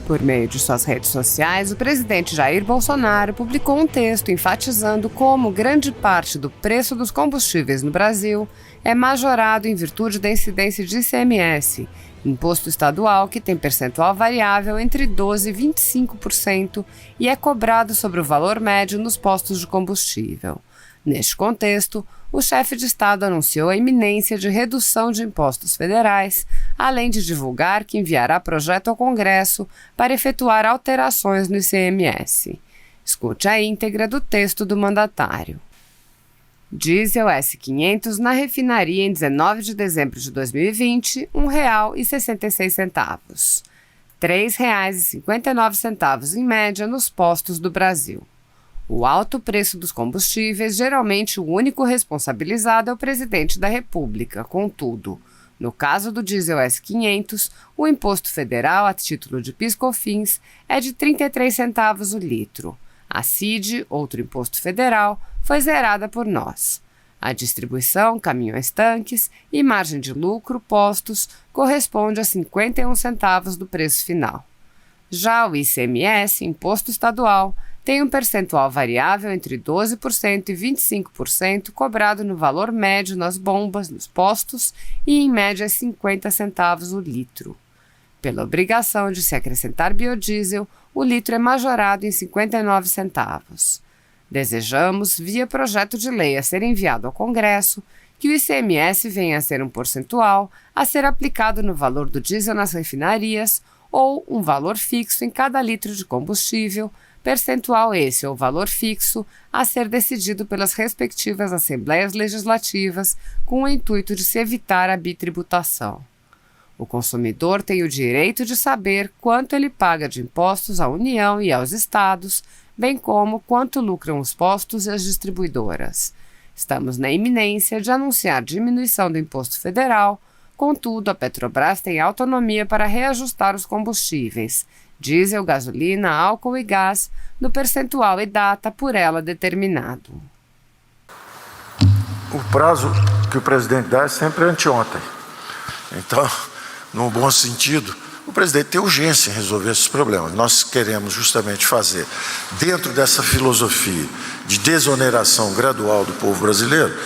Por meio de suas redes sociais, o presidente Jair Bolsonaro publicou um texto enfatizando como grande parte do preço dos combustíveis no Brasil é majorado em virtude da incidência de ICMS, imposto estadual que tem percentual variável entre 12% e 25% e é cobrado sobre o valor médio nos postos de combustível. Neste contexto, o chefe de Estado anunciou a iminência de redução de impostos federais, além de divulgar que enviará projeto ao Congresso para efetuar alterações no ICMS. Escute a íntegra do texto do mandatário. Diesel S500 na refinaria em 19 de dezembro de 2020, R$ 1,66. R$ 3,59 em média nos postos do Brasil. O alto preço dos combustíveis, geralmente o único responsabilizado é o presidente da República. Contudo, no caso do diesel S500, o imposto federal a título de PIS/COFINS é de 33 centavos o litro. A CID, outro imposto federal, foi zerada por nós. A distribuição, caminhões-tanques e margem de lucro, postos, corresponde a 51 centavos do preço final. Já o ICMS, imposto estadual, tem um percentual variável entre 12% e 25% cobrado no valor médio nas bombas, nos postos e em média 50 centavos o litro. Pela obrigação de se acrescentar biodiesel, o litro é majorado em 59 centavos. Desejamos, via projeto de lei a ser enviado ao Congresso, que o ICMS venha a ser um percentual a ser aplicado no valor do diesel nas refinarias ou um valor fixo em cada litro de combustível, percentual esse ou valor fixo a ser decidido pelas respectivas Assembleias Legislativas com o intuito de se evitar a bitributação. O consumidor tem o direito de saber quanto ele paga de impostos à União e aos Estados, bem como quanto lucram os postos e as distribuidoras. Estamos na iminência de anunciar diminuição do imposto federal, contudo, a Petrobras tem autonomia para reajustar os combustíveis, diesel, gasolina, álcool e gás, no percentual e data por ela determinado. O prazo que o presidente dá é sempre anteontem. Então, no bom sentido, o presidente tem urgência em resolver esses problemas. Nós queremos justamente fazer, dentro dessa filosofia de desoneração gradual do povo brasileiro,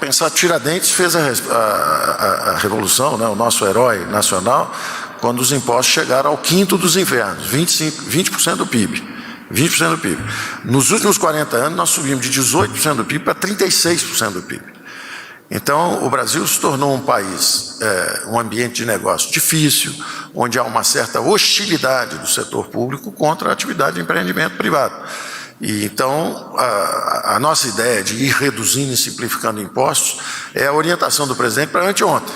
pensar Tiradentes fez a revolução, né, o nosso herói nacional, quando os impostos chegaram ao quinto dos infernos, 20% do PIB. 20% do PIB. Nos últimos 40 anos, nós subimos de 18% do PIB para 36% do PIB. Então, o Brasil se tornou um país, um ambiente de negócio difícil, onde há uma certa hostilidade do setor público contra a atividade de empreendimento privado. E, então, a nossa ideia de ir reduzindo e simplificando impostos é a orientação do presidente para anteontem.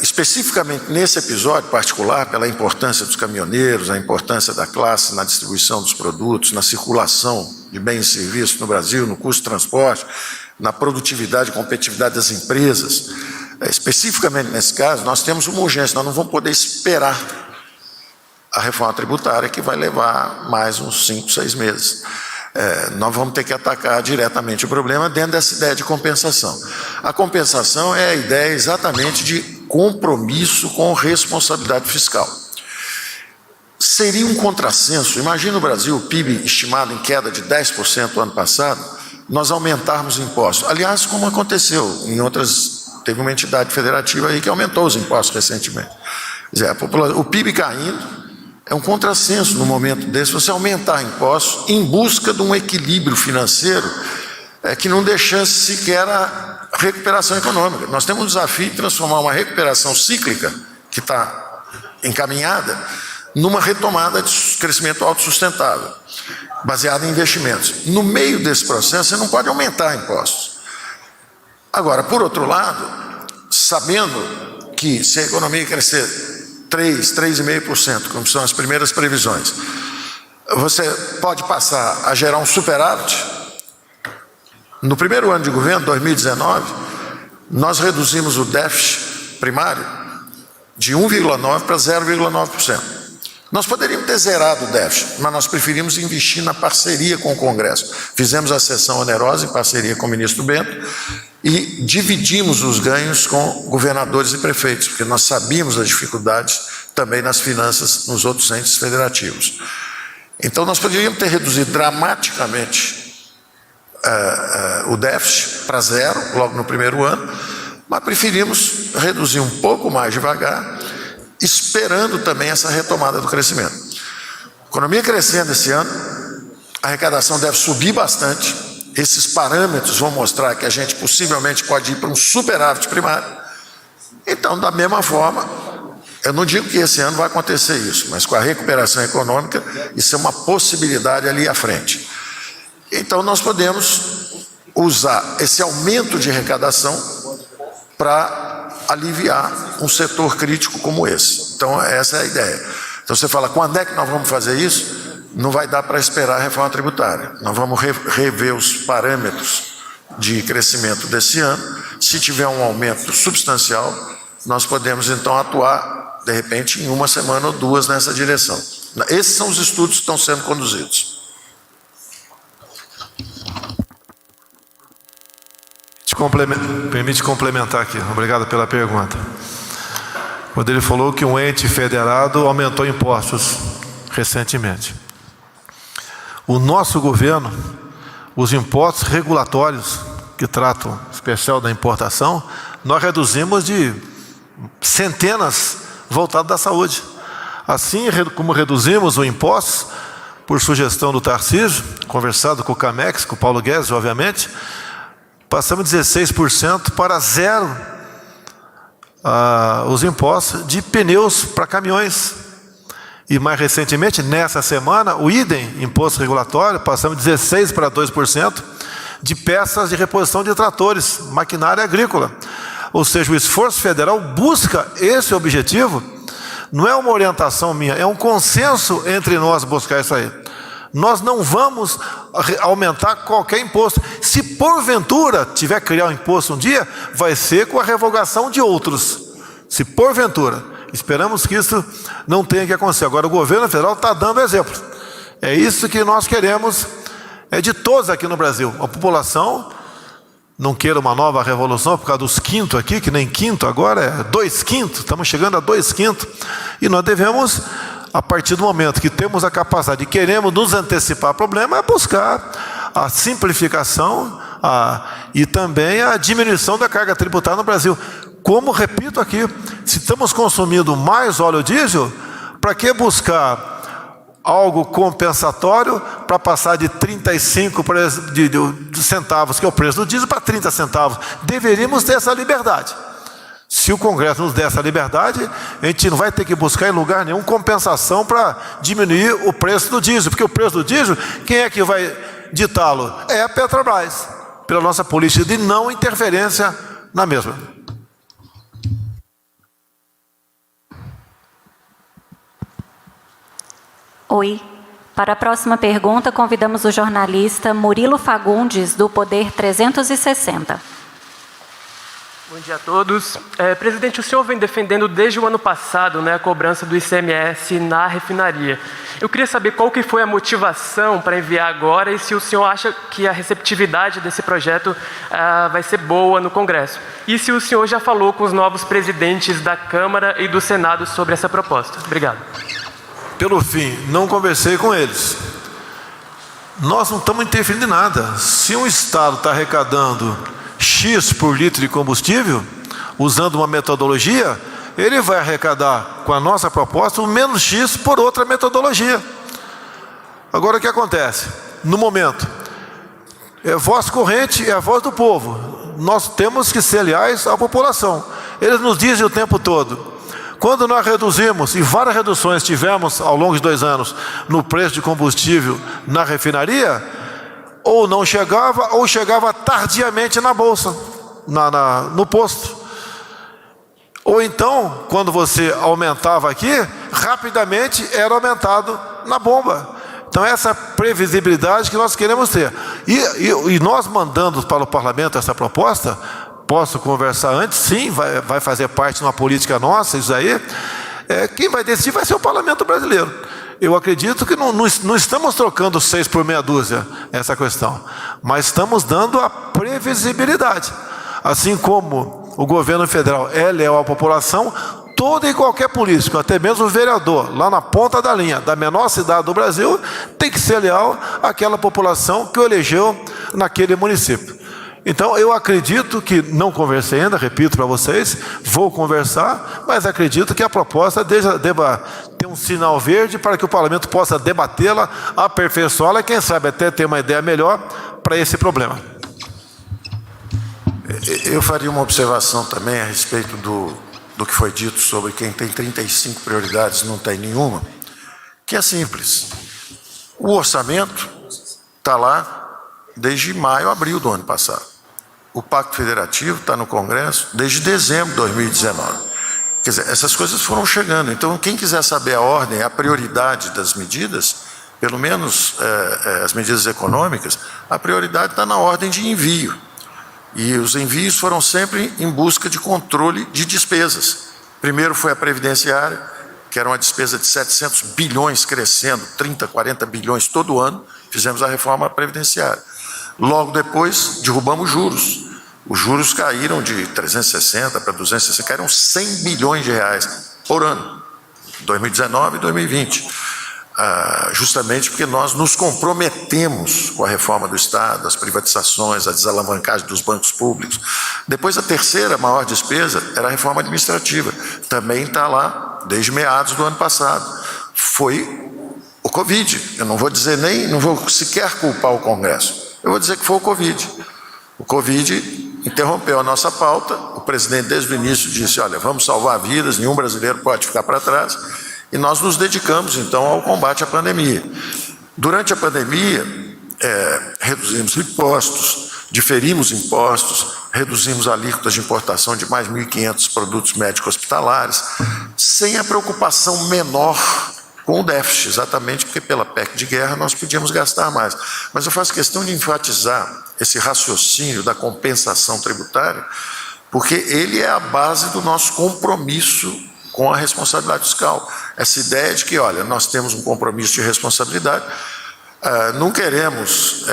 Especificamente nesse episódio particular, pela importância dos caminhoneiros, a importância da classe na distribuição dos produtos, na circulação de bens e serviços no Brasil, no custo de transporte, na produtividade e competitividade das empresas, especificamente nesse caso, nós temos uma urgência, nós não vamos poder esperar a reforma tributária, que vai levar mais uns 5, 6 meses. Nós vamos ter que atacar diretamente o problema dentro dessa ideia de compensação. A compensação é a ideia exatamente de compromisso com responsabilidade fiscal. Seria um contrassenso, imagina o Brasil, o PIB estimado em queda de 10% no ano passado, nós aumentarmos impostos. Aliás, como aconteceu em outras, teve uma entidade federativa aí que aumentou os impostos recentemente. Quer dizer, o PIB caindo, é um contrassenso no momento desse, você aumentar impostos em busca de um equilíbrio financeiro que não deixasse sequer a recuperação econômica. Nós temos um desafio de transformar uma recuperação cíclica, que está encaminhada, numa retomada de crescimento autossustentável, baseada em investimentos. No meio desse processo, você não pode aumentar impostos. Agora, por outro lado, sabendo que se a economia crescer 3,5%, como são as primeiras previsões, você pode passar a gerar um superávit. No primeiro ano de governo, 2019, nós reduzimos o déficit primário de 1,9% para 0,9%. Nós poderíamos ter zerado o déficit, mas nós preferimos investir na parceria com o Congresso. Fizemos a sessão onerosa em parceria com o ministro Bento, e dividimos os ganhos com governadores e prefeitos, porque nós sabíamos das dificuldades também nas finanças nos outros entes federativos. Então, nós poderíamos ter reduzido dramaticamente o déficit para zero, logo no primeiro ano, mas preferimos reduzir um pouco mais devagar, esperando também essa retomada do crescimento. Economia crescendo esse ano, a arrecadação deve subir bastante. Esses parâmetros vão mostrar que a gente possivelmente pode ir para um superávit primário. Então, da mesma forma, eu não digo que esse ano vai acontecer isso, mas com a recuperação econômica, isso é uma possibilidade ali à frente. Então, nós podemos usar esse aumento de arrecadação para aliviar um setor crítico como esse. Então, essa é a ideia. Então, você fala, quando é que nós vamos fazer isso? Não vai dar para esperar a reforma tributária. Nós vamos rever os parâmetros de crescimento desse ano. Se tiver um aumento substancial, nós podemos então atuar, de repente, em uma semana ou duas nessa direção. Esses são os estudos que estão sendo conduzidos. Permite complementar aqui. Obrigado pela pergunta. Quando ele falou que um ente federado aumentou impostos recentemente. O nosso governo, os impostos regulatórios que tratam especial da importação, nós reduzimos de centenas voltado da saúde. Assim como reduzimos o imposto, por sugestão do Tarcísio, conversado com o Camex, com o Paulo Guedes, obviamente, passamos de 16% para zero os impostos de pneus para caminhões. E mais recentemente, nessa semana, o idem, imposto regulatório, passamos de 16% para 2% de peças de reposição de tratores, maquinária agrícola. Ou seja, o esforço federal busca esse objetivo, não é uma orientação minha, é um consenso entre nós buscar isso aí. Nós não vamos aumentar qualquer imposto. Se porventura tiver que criar um imposto um dia, vai ser com a revogação de outros. Se porventura. Esperamos que isso não tenha que acontecer. Agora, o governo federal está dando exemplo. É isso que nós queremos, de todos aqui no Brasil. A população não queira uma nova revolução por causa dos quintos aqui, que nem quinto agora, é 2/5. Estamos chegando a 2/5. E nós devemos, a partir do momento que temos a capacidade e queremos nos antecipar ao problema, é buscar a simplificação e também a diminuição da carga tributária no Brasil. Como repito aqui, se estamos consumindo mais óleo diesel, para que buscar algo compensatório para passar de 35 centavos, que é o preço do diesel, para 30 centavos? Deveríamos ter essa liberdade. Se o Congresso nos der essa liberdade, a gente não vai ter que buscar em lugar nenhum compensação para diminuir o preço do diesel, porque o preço do diesel, quem é que vai ditá-lo? É a Petrobras, pela nossa política de não interferência na mesma. Oi. Para a próxima pergunta, convidamos o jornalista Murilo Fagundes, do Poder 360. Bom dia a todos. Presidente, o senhor vem defendendo desde o ano passado, a cobrança do ICMS na refinaria. Eu queria saber qual que foi a motivação para enviar agora e se o senhor acha que a receptividade desse projeto vai ser boa no Congresso. E se o senhor já falou com os novos presidentes da Câmara e do Senado sobre essa proposta. Obrigado. Pelo fim, não conversei com eles. Nós não estamos interferindo em nada. Se um Estado está arrecadando X por litro de combustível, usando uma metodologia, ele vai arrecadar com a nossa proposta o menos X por outra metodologia. Agora o que acontece? No momento, voz corrente é a voz do povo. Nós temos que ser leais à população. Eles nos dizem o tempo todo. Quando nós reduzimos, e várias reduções tivemos ao longo de 2 anos, no preço de combustível na refinaria, ou não chegava, ou chegava tardiamente na bolsa, no posto. Ou então, quando você aumentava aqui, rapidamente era aumentado na bomba. Então, essa previsibilidade que nós queremos ter. E nós mandando para o parlamento essa proposta, posso conversar antes? Sim, vai fazer parte de uma política nossa, isso aí. Quem vai decidir vai ser o parlamento brasileiro. Eu acredito que não estamos trocando 6 por meia dúzia, essa questão. Mas estamos dando a previsibilidade. assim como o governo federal é leal à população, todo e qualquer político, até mesmo o vereador, lá na ponta da linha, da menor cidade do Brasil, tem que ser leal àquela população que o elegeu naquele município. Então, eu acredito que, não conversei ainda, repito para vocês, vou conversar, mas acredito que a proposta deva ter um sinal verde para que o parlamento possa debatê-la, aperfeiçoá-la e, quem sabe, até ter uma ideia melhor para esse problema. Eu faria uma observação também a respeito do que foi dito sobre quem tem 35 prioridades e não tem nenhuma, que é simples. O orçamento está lá desde maio, abril do ano passado. O Pacto Federativo está no Congresso desde dezembro de 2019. Quer dizer, essas coisas foram chegando. Então, quem quiser saber a ordem, a prioridade das medidas, pelo menos as medidas econômicas, a prioridade está na ordem de envio. E os envios foram sempre em busca de controle de despesas. Primeiro foi a previdenciária, que era uma despesa de 700 bilhões crescendo, 30, 40 bilhões todo ano, fizemos a reforma previdenciária. Logo depois, derrubamos juros. Os juros caíram de 360 para 260, caíram 100 bilhões de reais por ano, 2019 e 2020. Justamente porque nós nos comprometemos com a reforma do Estado, as privatizações, a desalavancagem dos bancos públicos. Depois, a terceira maior despesa era a reforma administrativa. Também está lá desde meados do ano passado. Foi o Covid. Eu não vou dizer não vou sequer culpar o Congresso. Eu vou dizer que foi o Covid. O Covid interrompeu a nossa pauta. O presidente, desde o início, disse: olha, vamos salvar vidas, nenhum brasileiro pode ficar para trás. E nós nos dedicamos, então, ao combate à pandemia. Durante a pandemia, reduzimos impostos, diferimos impostos, reduzimos alíquotas de importação de mais 1.500 produtos médicos hospitalares, sem a preocupação menor com o déficit, exatamente porque pela PEC de guerra nós podíamos gastar mais. Mas eu faço questão de enfatizar esse raciocínio da compensação tributária, porque ele é a base do nosso compromisso com a responsabilidade fiscal. Essa ideia de que, olha, nós temos um compromisso de responsabilidade, não queremos,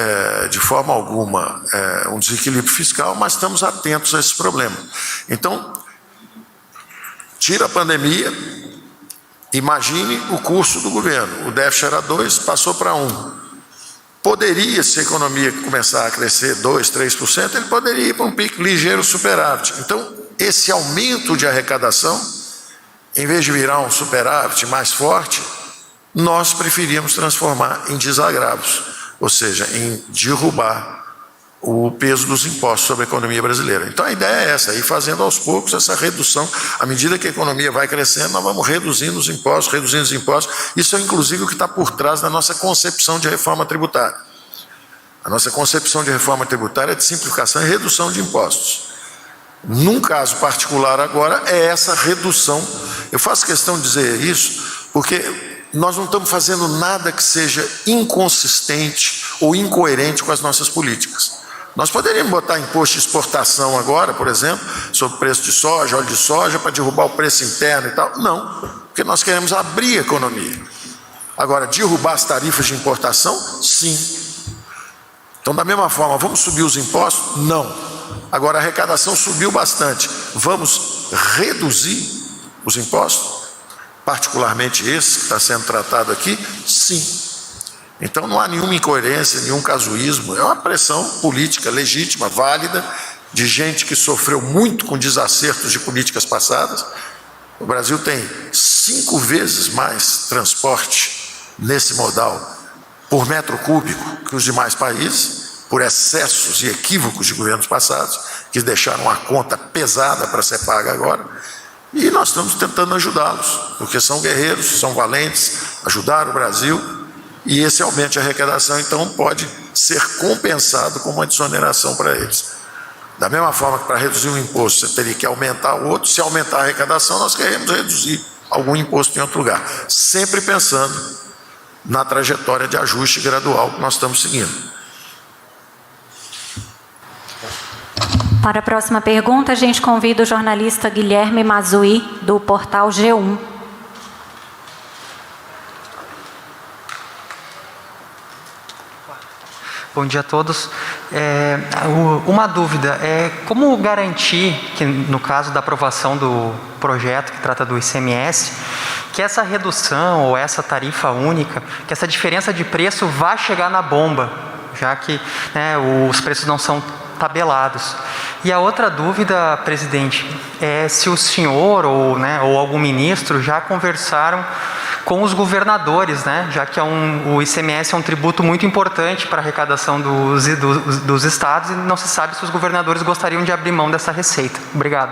de forma alguma, um desequilíbrio fiscal, mas estamos atentos a esse problema. Então, tira a pandemia, imagine o curso do governo. O déficit era 2, passou para 1. Poderia, se a economia começar a crescer 2, 3%, ele poderia ir para um pico ligeiro superávit. Então, esse aumento de arrecadação, em vez de virar um superávit mais forte, nós preferíamos transformar em desagravos, ou seja, em derrubar o peso dos impostos sobre a economia brasileira. Então a ideia é essa, ir fazendo aos poucos essa redução. À medida que a economia vai crescendo, nós vamos reduzindo os impostos. Isso é inclusive o que está por trás da nossa concepção de reforma tributária. A nossa concepção de reforma tributária é de simplificação e redução de impostos. Num caso particular agora, é essa redução. Eu faço questão de dizer isso porque nós não estamos fazendo nada que seja inconsistente ou incoerente com as nossas políticas. Nós poderíamos botar imposto de exportação agora, por exemplo, sobre o preço de soja, óleo de soja, para derrubar o preço interno e tal. Não, porque nós queremos abrir a economia. Agora, derrubar as tarifas de importação? Sim. Então, da mesma forma, vamos subir os impostos? Não. Agora, a arrecadação subiu bastante. Vamos reduzir os impostos? Particularmente esse que está sendo tratado aqui? Sim. Então não há nenhuma incoerência, nenhum casuísmo, é uma pressão política legítima, válida, de gente que sofreu muito com desacertos de políticas passadas. O Brasil tem 5 vezes mais transporte nesse modal por metro cúbico que os demais países, por excessos e equívocos de governos passados, que deixaram a conta pesada para ser paga agora. E nós estamos tentando ajudá-los, porque são guerreiros, são valentes, ajudaram o Brasil. E esse aumento de arrecadação, então, pode ser compensado com uma desoneração para eles. Da mesma forma que para reduzir um imposto você teria que aumentar o outro, se aumentar a arrecadação, nós queremos reduzir algum imposto em outro lugar. Sempre pensando na trajetória de ajuste gradual que nós estamos seguindo. Para a próxima pergunta, a gente convida o jornalista Guilherme Mazui, do portal G1. Bom dia a todos. Uma dúvida, como garantir que, no caso da aprovação do projeto que trata do ICMS, que essa redução ou essa tarifa única, que essa diferença de preço vá chegar na bomba, já que os preços não são tabelados. E a outra dúvida, presidente, é se o senhor ou algum ministro já conversaram com os governadores, já que o ICMS é um tributo muito importante para a arrecadação dos estados e não se sabe se os governadores gostariam de abrir mão dessa receita. Obrigado.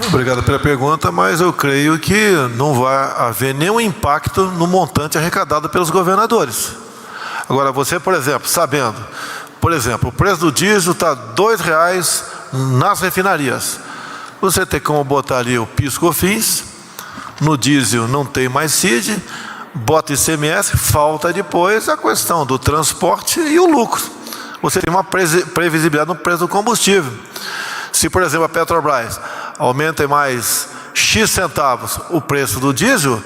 Obrigado pela pergunta, mas eu creio que não vai haver nenhum impacto no montante arrecadado pelos governadores. Agora, você, por exemplo, sabendo, o preço do diesel está R$ 2,00 nas refinarias. Você tem como botar ali o PIS/COFINS, no diesel não tem mais CID, bota ICMS, falta depois a questão do transporte e o lucro. Você tem uma previsibilidade no preço do combustível. Se, por exemplo, a Petrobras aumenta em mais X centavos o preço do diesel,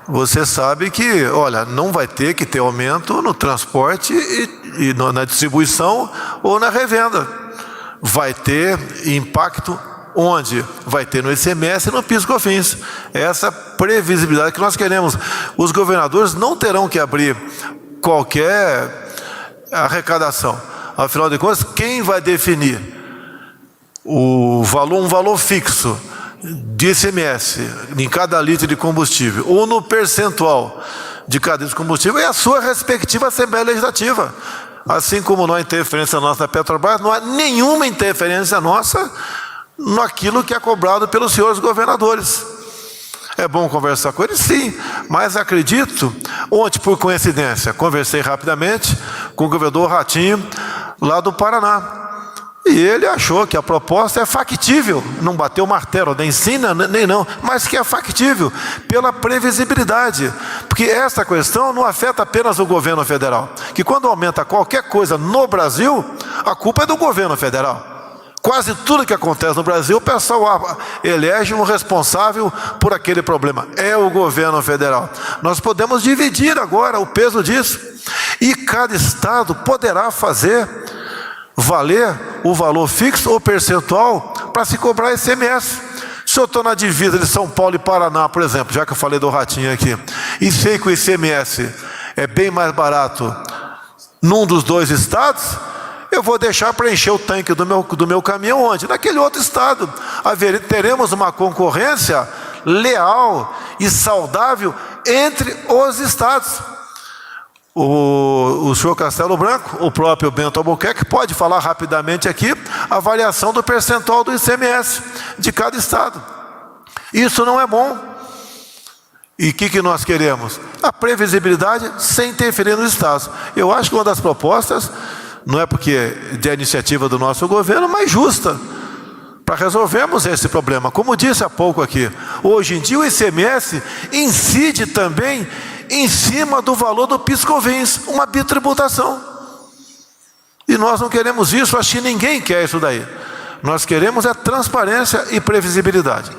você sabe que, não vai ter que ter aumento no transporte e na distribuição ou na revenda. Vai ter impacto onde? Vai ter no ICMS e no PIS/COFINS. Essa previsibilidade que nós queremos. Os governadores não terão que abrir qualquer arrecadação. Afinal de contas, quem vai definir um valor fixo de ICMS em cada litro de combustível ou no percentual de cada litro de combustível é a sua respectiva Assembleia Legislativa. Assim como não há interferência nossa na Petrobras, não há nenhuma interferência nossa naquilo que é cobrado pelos senhores governadores. É bom conversar com eles? Sim, mas acredito, ontem por coincidência, conversei rapidamente com o governador Ratinho, lá do Paraná, e ele achou que a proposta é factível, não bateu o martelo, nem sim, nem não, mas que é factível, pela previsibilidade, porque essa questão não afeta apenas o governo federal, que quando aumenta qualquer coisa no Brasil, a culpa é do governo federal. Quase tudo que acontece no Brasil, o pessoal elege um responsável por aquele problema. É o governo federal. Nós podemos dividir agora o peso disso. E cada estado poderá fazer valer o valor fixo ou percentual para se cobrar ICMS. Se eu estou na divisa de São Paulo e Paraná, por exemplo, já que eu falei do Ratinho aqui, e sei que o ICMS é bem mais barato num dos dois estados, eu vou deixar para encher o tanque do meu caminhão onde? Naquele outro estado. Teremos uma concorrência leal e saudável entre os estados. O senhor Castelo Branco, o próprio Bento Albuquerque, pode falar rapidamente aqui a variação do percentual do ICMS de cada estado. Isso não é bom. E o que nós queremos? A previsibilidade sem interferir nos estados. Eu acho que uma das propostas, não é porque é iniciativa do nosso governo, mas justa, para resolvermos esse problema. Como disse há pouco aqui, hoje em dia o ICMS incide também em cima do valor do PIS/COFINS, uma bitributação. E nós não queremos isso, acho que ninguém quer isso daí. Nós queremos é transparência e previsibilidade.